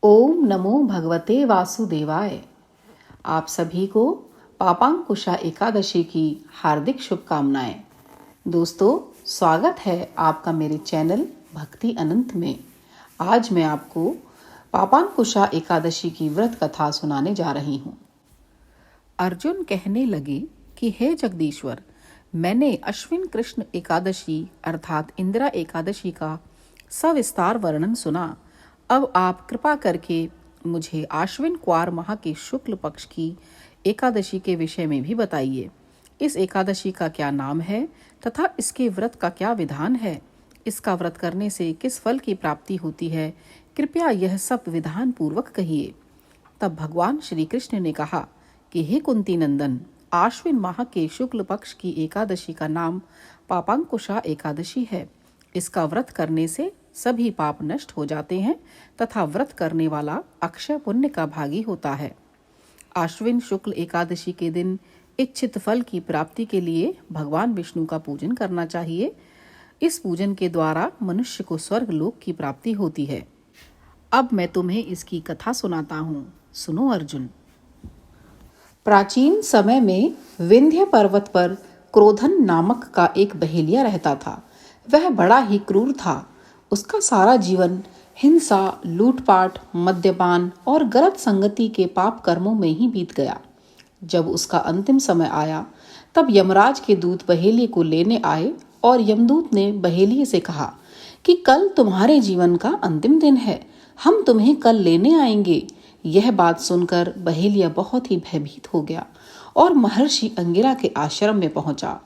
ओम नमो भगवते वासुदेवाय। आप सभी को पापांकुशा एकादशी की हार्दिक शुभकामनाएं। दोस्तों, स्वागत है आपका मेरे चैनल भक्ति अनंत में। आज मैं आपको पापांकुशा एकादशी की व्रत कथा सुनाने जा रही हूँ। अर्जुन कहने लगे कि हे जगदीश्वर, मैंने अश्विन कृष्ण एकादशी अर्थात इंदिरा एकादशी का सविस्तार वर्णन सुना। अब आप कृपा करके मुझे आश्विन क्वार माह के शुक्ल पक्ष की एकादशी के विषय में भी बताइए। इस एकादशी का क्या नाम है तथा इसके व्रत का क्या विधान है? इसका व्रत करने से किस फल की प्राप्ति होती है? कृपया यह सब विधान पूर्वक कहिए। तब भगवान श्री कृष्ण ने कहा कि हे कुंती नंदन, आश्विन माह के शुक्ल पक्ष की एकादशी का नाम पापांकुशा एकादशी है। इसका व्रत करने से सभी पाप नष्ट हो जाते हैं तथा व्रत करने वाला अक्षय पुण्य का भागी होता है। आश्विन शुक्ल एकादशी के दिन इच्छित फल की प्राप्ति के लिए भगवान विष्णु का पूजन करना चाहिए। इस पूजन के द्वारा मनुष्य को स्वर्ग लोक की प्राप्ति होती है। अब मैं तुम्हें इसकी कथा सुनाता हूँ। सुनो अर्जुन। प्राचीन समय में विंध्य पर्वत पर क्रोधन नामक का एक बहेलिया रहता था। वह बड़ा ही क्रूर था। उसका सारा जीवन हिंसा, लूटपाट, मद्यपान और गलत संगति के पाप कर्मों में ही बीत गया। जब उसका अंतिम समय आया, तब यमराज के दूत बहेलिये को लेने आए और यमदूत ने बहेलिये से कहा कि कल तुम्हारे जीवन का अंतिम दिन है, हम तुम्हें कल लेने आएंगे। यह बात सुनकर बहेलिया बहुत ही भयभीत हो गया और महर्षि अंगिरा के आश्रम में पहुंचा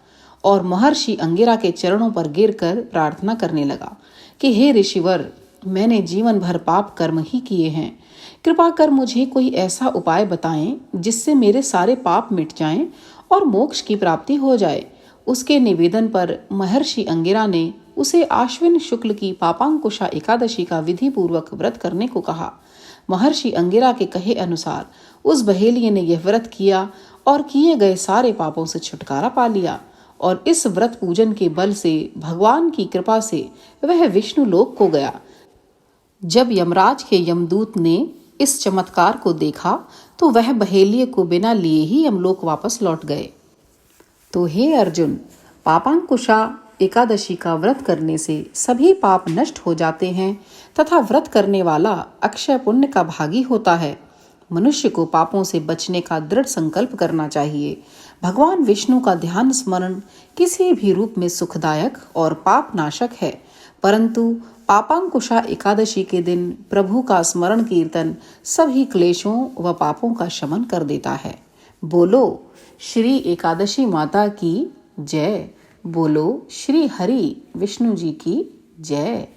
और महर्षि अंगिरा के चरणों पर गिरकर प्रार्थना करने लगा कि हे ऋषिवर, मैंने जीवन भर पाप कर्म ही किए हैं। कृपा कर मुझे कोई ऐसा उपाय बताएं जिससे मेरे सारे पाप मिट जाएं और मोक्ष की प्राप्ति हो जाए। उसके निवेदन पर महर्षि अंगिरा ने उसे आश्विन शुक्ल की पापांकुशा एकादशी का विधि पूर्वक व्रत करने को कहा। महर्षि अंगिरा के कहे अनुसार उस बहेलिये ने यह व्रत किया और किए गए सारे पापों से छुटकारा पा लिया और इस व्रत पूजन के बल से भगवान की कृपा से वह विष्णु लोक को गया। जब यमराज के यमदूत ने इस चमत्कार को देखा तो वह बहेलिये को बिना लिए ही यमलोक वापस लौट गए। तो हे अर्जुन, पापांकुशा एकादशी का व्रत करने से सभी पाप नष्ट हो जाते हैं तथा व्रत करने वाला अक्षय पुण्य का भागी होता है। मनुष्य को पापों से बचने का दृढ़ संकल्प करना चाहिए। भगवान विष्णु का ध्यान स्मरण किसी भी रूप में सुखदायक और पाप नाशक है, परंतु पापांकुशा एकादशी के दिन प्रभु का स्मरण कीर्तन सभी क्लेशों व पापों का शमन कर देता है। बोलो श्री एकादशी माता की जय। बोलो श्री हरि विष्णु जी की जय।